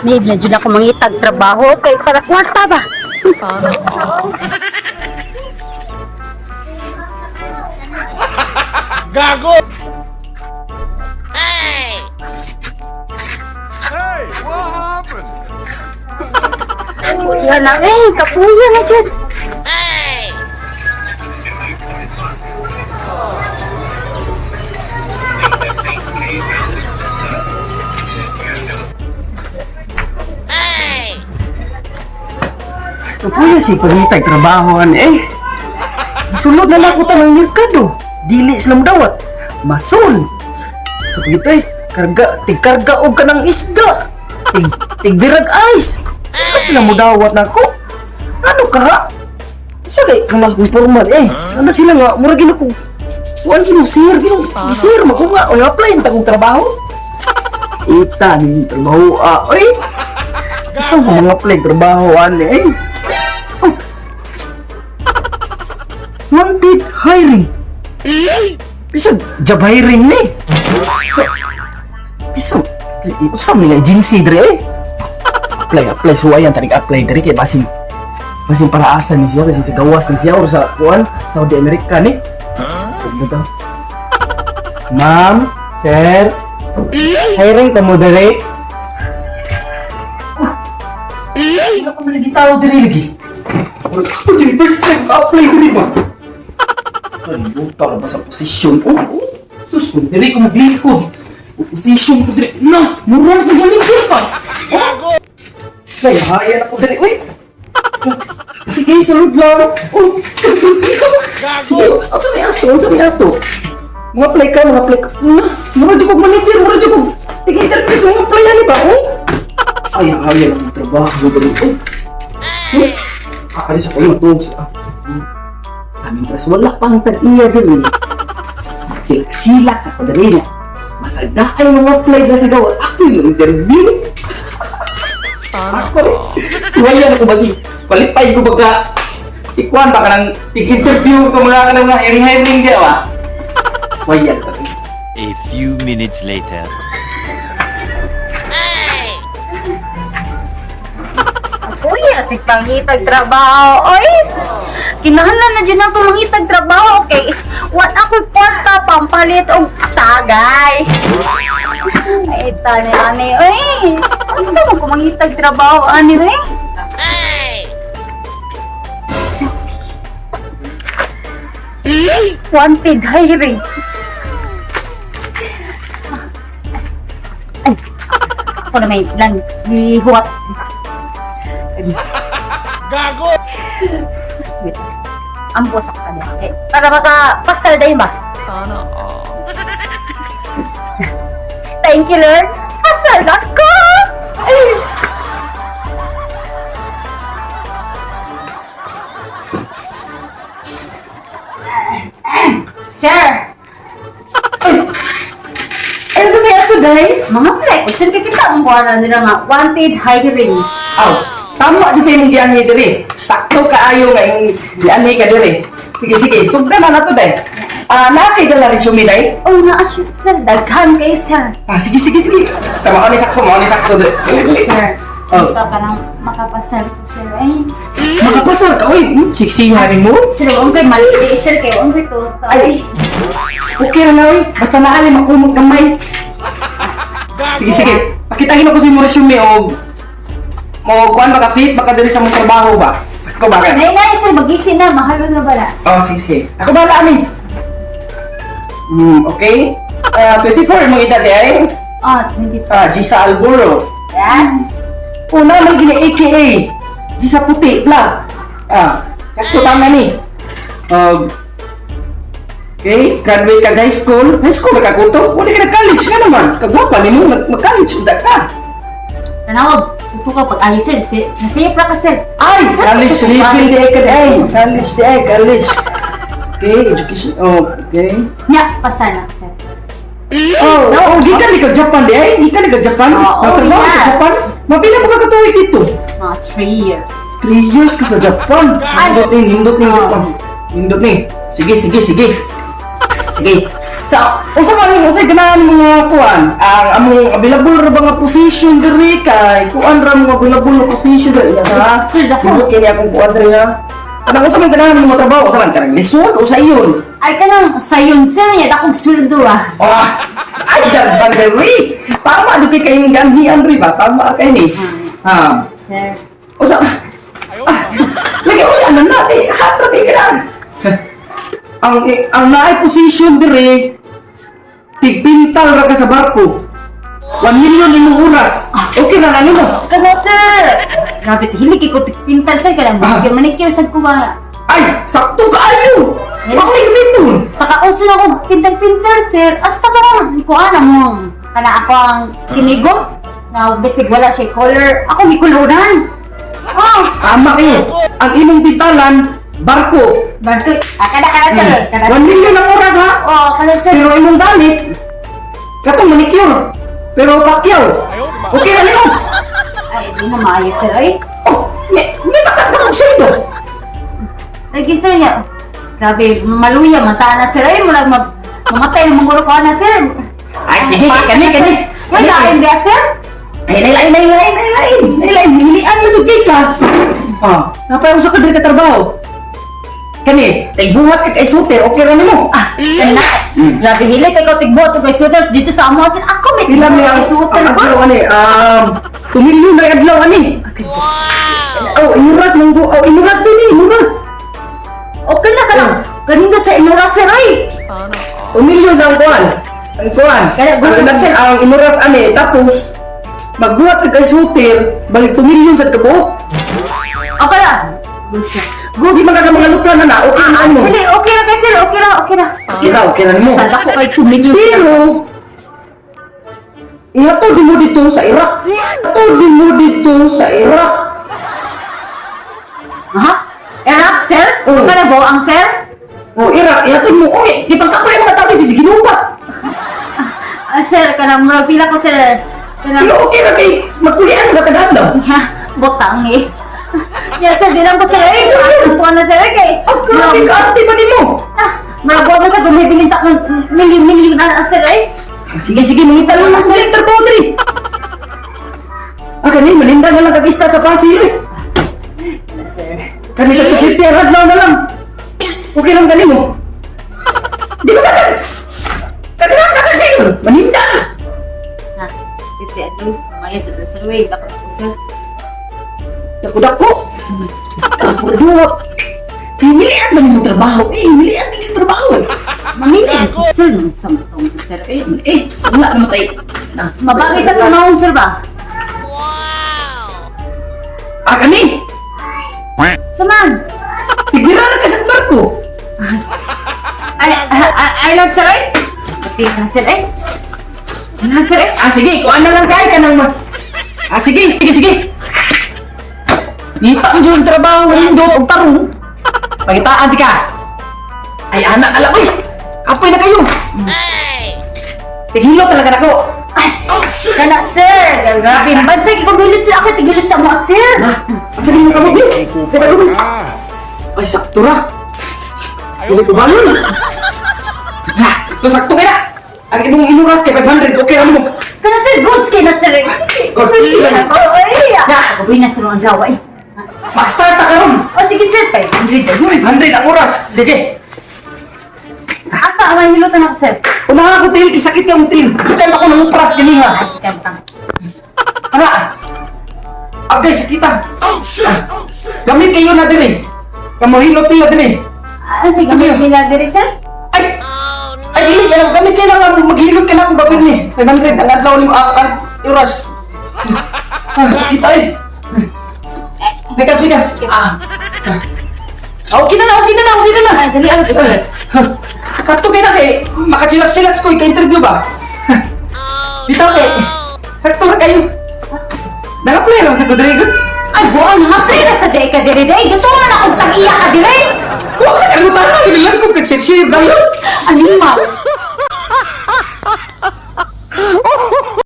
Need na dyan ako mangitag trabaho kay para kwarta ba? Gago! Kapuya na kapuya na dyan. Kapuya si pangitag trabahoan Sunod na lang ko ng merkado. Dili silang dawat. Mason. So pagito tigkarga og ka ng isda. Tigbirag ice. Mas sila mo dawat na ko. Ano ka ha? Sa kay kamas informal Ano sila nga mura gino ko. Wan gino sir gisir mo ko nga o apply ng tagong trabaho. Ita ni trabaho oy. Isang mga apply trabahoan Wanted hiring. Bisa job hiring ni. Bisa usam nila agency dre apply suwayan tarik apply dre kay basin paraasan ni siya basin sa gawas ni siya or sa kuan Saudi America ni. Beto. Ma'am, sir, hiring kamu dre. Hindi ko man lagi tao dre lagi. Ito jadi first time apply dre ba? Buta ba sa posisyon? Sus, kung dili ko maglikod. Posisyon ko dili. Na, mura na ko galing sir pa. Kaya, haya na ko dili. Uy! Sige, sunod lang. Sige, unsa may ato? Mga apply ka. Na, mura dyan ko manager, mura dyan ko. Tig-interview sa mga apply ba? Haya na ko trabaho dili. Alis ako yung matulog siya. Aming pras wala pang tag-iya din silak-silak sa padarila. Masada ay mga apply na sa gawas. Ako yung interview. Ako rin. Suwayan ako ba si qualified ko baka ikuan ba ka ng tig-interview sa mga ka ng mga hiring dia ba? Suwayan ka rin. A few minutes later. Kuya, si pangitag trabaho. Oy, kinahanglan na dyan ako mangitag trabaho. Okay, what ako kwarta pampalit og tagay. Ay, tani, ani. Oy, asa mo ko mangitag trabaho, ani, oy? Wanted hiring. Ay, ako na may lang gihuwat. Gago! Wait. Ambo sa kanya. Para makapasal din ba? Sana all. Thank you, Lord. Pasal ako! Ay. Sir! Ano sa kaya ito dahil? Mga play ko, sir, kikita ang buwanan nila nga, wanted hiring. Tama dyan kayo mong gianhi diri. Sakto kaayo nga yung gianhi ka diri. Sige, sugda na to dahil. Nakakay dala resume dahil. Oh, na-assure, sir. Daghan kayo, sir. Sige. Sa mauni sakto diri. Sir, Oh. hindi ka lang makapasal ko, sir. Ay, Makapasal ka, uy. Siksi haring mo. sir, huwag kayo maliit, sir. Kayo, huwag kayo to. Ay. Okay na uy. Basta naali makumot kamay. Sige. Pakitahin ako sa imong resume o kuan baka fit baka diri sa mong trabaho ba? Sakto ba ka? Nay, sir, mag-isi na. Mahal na ba na? Sige. Ako bala amin. Okay. 24 mong edad eh. 24. Gisa Alburo. Yes. Una may gina AKA. Gisa Puti, bla. Sakto tama ni. Okay, graduate ka high school. High school ka kuto? Wala ka na college nga naman. Kagwapa ni mo, mag-college uda ka. Nanawag, ito ka pag-ayos, sir. Nasiyap na ka, sir. Ay, college level di ay ka di ay. College. Okay, education. Okay. Nya, pasal na, sir. Gikan ni ka Japan di ay? Gikan ni ka Japan? Trabaho ka yes. Japan? Mapila mo ka katuwid dito? Mga 3 years. 3 years ka sa Japan. Hindot ni Japan. Hindot ni. Sige. unsa man unsay ganahan mga kuan? Ang among available ra ba nga position diri kay kuan ra mga available nga position diri sa. Sir, dako. Ibot kini akong kuan diri nga. Kanang unsa man ganahan mo trabaho? Unsa man kanang lisod o sa iyon? Ay kanang sayon sir niya dakog sweldo ah. Ah, ay daghan diri. Tama jud kay kayong ganhian ri ba? Tama kay ni. Ha. Sir. Usa. Lagi ulan na natin. Hatra kay ka. Ang naay position dire tigpintal ra ka sa barko. 1 million imong oras. Okay na nani mo. Kana sir. Grabe hindi kay ko pintal sir kanang manicure sad ko ba. Ay, sakto kaayo. Ako ni gamiton. Sa kauso na ko pintal sir. Hasta parang kuan mo. Kana ako ang kinigom na bisig wala siya color. Ako ni kuluran. Oh, Ama kayo. Ang imong pintalan barko. barko. Kada sir. 1 million ang oras ha. Oh, kada sir. Pero imong gamit katong manicure. Pero pakyaw. Okay na nimo. Ay, di na maayos sir ay. Oh, may tatak na kong sweldo. Lagi sir ya. Grabe, maluya mata na sir ay mula mamatay na manggulo ko na sir. Ay, sige, kani. Wala ayun dia sir. Ay, lain. Hilian mo ito ka. Ah, napaya usa ka diri ka trabaho. Kani, buhat ka kay shooter, okay ra nimo. Kana. Grabe hili kay ko tigbot kay shooters dito sa amo sir. Ako may Pila tigbot mi kay ang shooter ba? adlaw ani? 2 million na adlaw ani. Oh, inuras mong inuras din inuras. Okay na ka lang. Kanindot sa inura sir ay. 2 million ang kuan. Ang kuan. Kaya, good Ang sir. ang inuras ani tapos magbuhat ka kay shooter, balik 2 million sa kabuok. Okay na. Good sir. Good. Di man ka mga lutan na okay na mo. Hindi, okay na kay sir. Okay na. Okay na nimo. Sada ko kay 2 million. Pero, ihatod mo dito sa Iraq. Ha? Erap sir? Oo. Kana ba ang sir? O, Iraq, ihatod mo. Oy, di pagkapoy ang mga tao dito sa ginupa. Sir, kanang murag pila ko sir. Kanang Pero okay na kay magkulian ka kadadlaw. botang eh. Ya sir, di lang ko sir ay. Ang puwan na sir ay kay. Ang grabe ka, ate ba ni mo? Marabuwa mo sa gumibilin sa akong million na sir ay. Sige, mangita lang na sa letter poetry. Kani, malinda na lang kag-ista sa Pasig eh. Sir. Kani sa 50 ang adlaw na lang. Okay lang gani mo. Di ba kaganahan ka kasi yun? Maninda na. Ha. Ito ano, mamaya sir way dapat ko sir. Dako-dako. Dako-dako. Kaya milian ba mo trabaho? Milian din yung trabaho eh. Mamili ko sir nung sa matong sir ay. Wala naman tayo. Mabagay sa tunawang sir ba? Kani! Saman. Tigbira na ka sa barko. I love sir ay. Pati na sir ay. Ano sir ay? Sige, kuha na lang kaya ka nang sige. Dita mo dyan yung trabaho ng do o tarong. Pagitaan di ka. Ay, anak, alam, uy! Kapoy na kayo! Tighilo talaga na ko. Kana sir, grabe. Bansay kay gumilit sila ako tigilit sa mga sir. Asagin mo ka mo, Bill. Kita ko, Bill. Ay, sakto ra. Hindi ko ba nun? Sakto ka na. Ang imong inuras kay 500, okay na mo. Kana sir, goods kay na sir. Goods. Sige na po. Ay, ako na sir ang lawa eh. Mag-start ka ron. O sige sir, 500 na. 500 ang oras. Sige. Asa ang hilutan ako sir? Unahan ako, Til. Kisakit ka mo, Til. Kita ako ng upras kanina. Ara. Agay, sakitan. Gamit kayo na din eh. Kamuhilot nila din eh. Ano sige, gamit nila diri sir? Ay! Ay, dili, gamit kayo lang maghilot ka na akong babin ni. 500 ang adlaw ni oras. Sakita eh. Bigas. Okay na. Ay, dali ako sir. Sakto kayo na kay makachilax-chilax ko, ika-interview ba? Bitaw kay, sakto na kayo. Naka-play naman sa Rodrigo. Ay, buwan, hapre na sa day ka diri day. Gusto man akong tag-iya ka diri. Huwag sa kalimutan na, ibilang ko kag-share-share daw yun. Ano yung